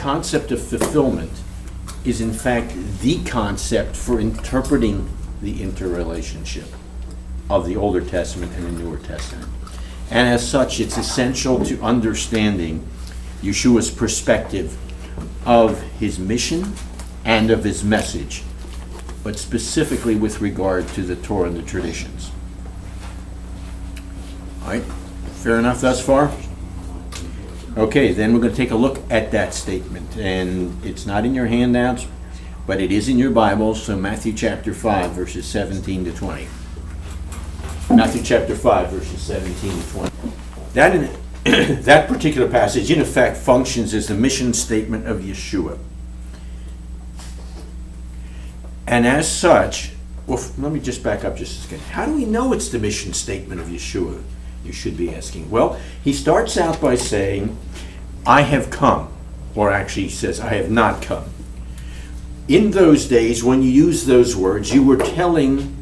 concept of fulfillment is in fact the concept for interpreting the interrelationship of the Older Testament and the Newer Testament. And as such, it's essential to understanding Yeshua's perspective of his mission and of his message, but specifically with regard to the Torah and the traditions. All right, fair enough thus far? Okay, then we're going to take a look at that statement, and it's not in your handouts, but it is in your Bible, so Matthew chapter 5, verses 17 to 20. Matthew chapter 5, verses 17 to 20. That particular passage, in effect, functions as the mission statement of Yeshua. And as such, well, let me just back up just a second. How do we know it's the mission statement of Yeshua? You should be asking. Well, he starts out by saying, I have come, or actually he says, I have not come. In those days, when you use those words, you were telling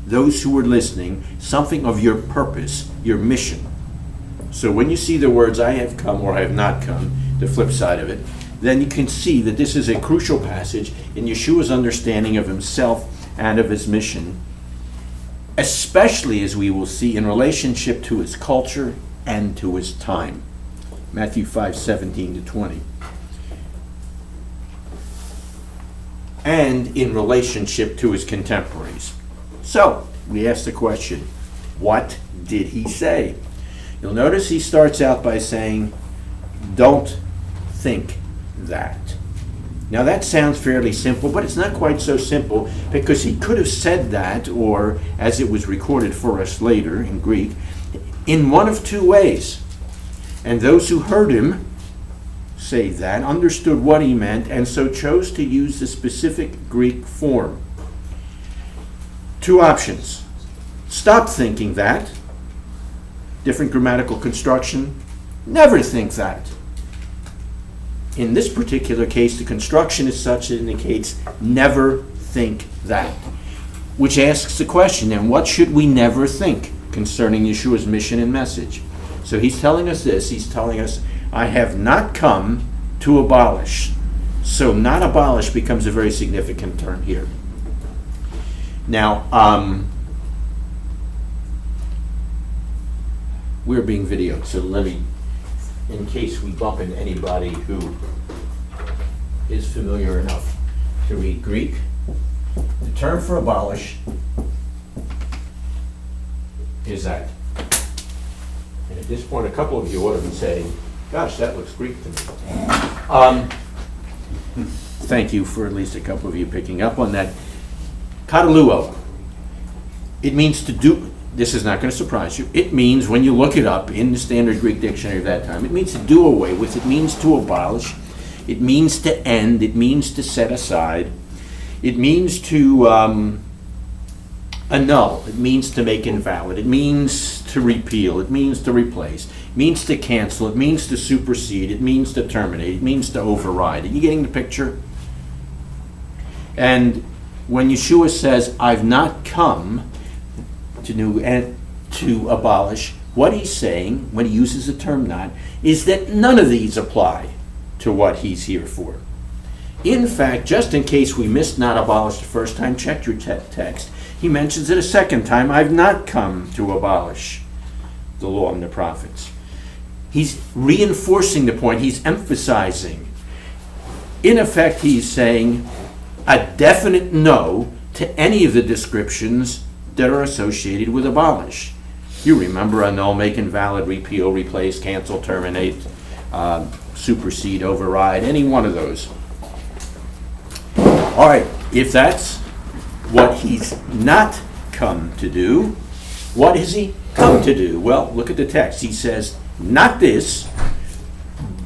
those who were listening something of your purpose, your mission. So when you see the words, I have come or I have not come, the flip side of it, then you can see that this is a crucial passage in Yeshua's understanding of himself and of his mission, especially as we will see in relationship to his culture and to his time. Matthew 5, 17 to 20. And in relationship to his contemporaries. So, we ask the question, what did he say? You'll notice he starts out by saying, don't think that. Now that sounds fairly simple, but it's not quite so simple, because he could have said that, or as it was recorded for us later in Greek, in one of two ways. And those who heard him say that understood what he meant, and so chose to use the specific Greek form. Two options. Stop thinking that. Different grammatical construction. Never think that. In this particular case, the construction is such that it indicates never think that. Which asks the question, then, what should we never think concerning Yeshua's mission and message? So he's telling us this. He's telling us, I have not come to abolish. So not abolish becomes a very significant term here. Now, we're being videoed, so let me, in case we bump into anybody who is familiar enough to read Greek, the term for abolish is that. And at this point, a couple of you ought to be saying, gosh, that looks Greek to me. Thank you for at least a couple of you picking up on that. Kataluo. It means to do, this is not going to surprise you, it means, when you look it up in the standard Greek dictionary of that time, it means to do away with, it means to abolish, it means to end, it means to set aside, it means to annul, it means to make invalid, it means to repeal, it means to replace, it means to cancel, it means to supersede, it means to terminate, it means to override. Are you getting the picture? And when Yeshua says, I've not come to abolish, what he's saying, when he uses the term not, is that none of these apply to what he's here for. In fact, just in case we missed not abolish the first time, check your text. He mentions it a second time, I've not come to abolish the law and the prophets. He's reinforcing the point, he's emphasizing. In effect, he's saying a definite no to any of the descriptions that are associated with abolish. You remember annul, make invalid, repeal, replace, cancel, terminate, supersede, override, any one of those. All right, if that's what he's not come to do, what has he come to do? Well, look at the text. He says, not this,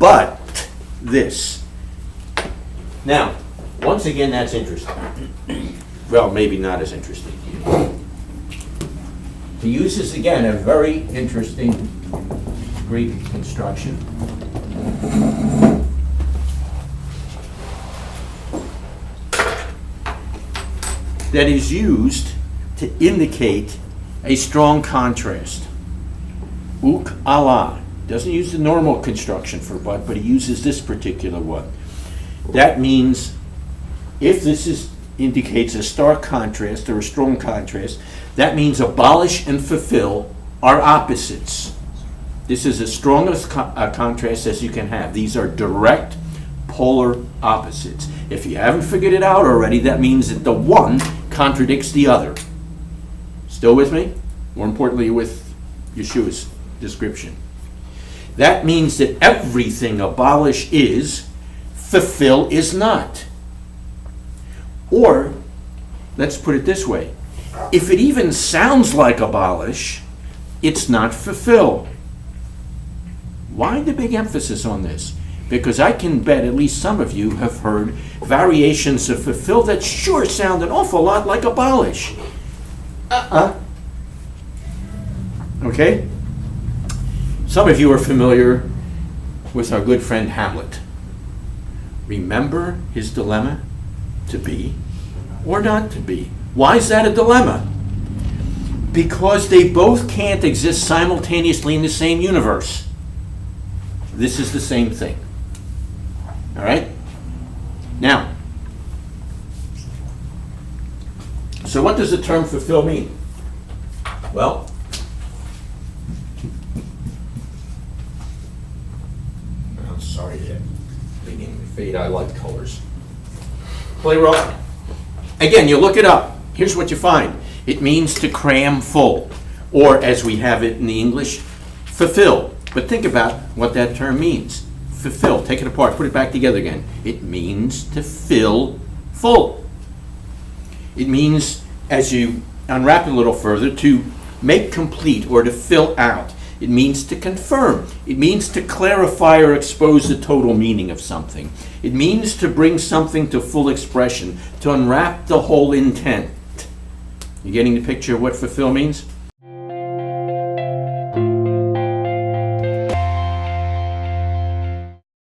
but this. Now, once again, that's interesting. Well, maybe not as interesting to you. He uses, again, a very interesting Greek construction. That is used to indicate a strong contrast. Uk Allah. Doesn't use the normal construction for but he uses this particular one. That means, if this indicates a stark contrast or a strong contrast, that means abolish and fulfill are opposites. This is as strong a contrast as you can have. These are direct polar opposites. If you haven't figured it out already, that means that the one contradicts the other. Still with me? More importantly, with Yeshua's description. That means that everything abolish is, fulfill is not. Or, let's put it this way. If it even sounds like abolish, it's not fulfill. Why the big emphasis on this? Because I can bet at least some of you have heard variations of fulfill that sure sound an awful lot like abolish. Okay? Some of you are familiar with our good friend Hamlet. Remember his dilemma? To be or not to be. Why is that a dilemma? Because they both can't exist simultaneously in the same universe. This is the same thing. All right? Now, so what does the term fulfill mean? Well, I'm sorry to beginning to fade. I like colors. Play roll. Again, you look it up. Here's what you find. It means to cram full, or as we have it in the English, fulfill. But think about what that term means. Fulfill. Take it apart. Put it back together again. It means to fill full. It means, as you unwrap it a little further, to make complete or to fill out. It means to confirm. It means to clarify or expose the total meaning of something. It means to bring something to full expression, to unwrap the whole intent. You getting the picture of what fulfill means?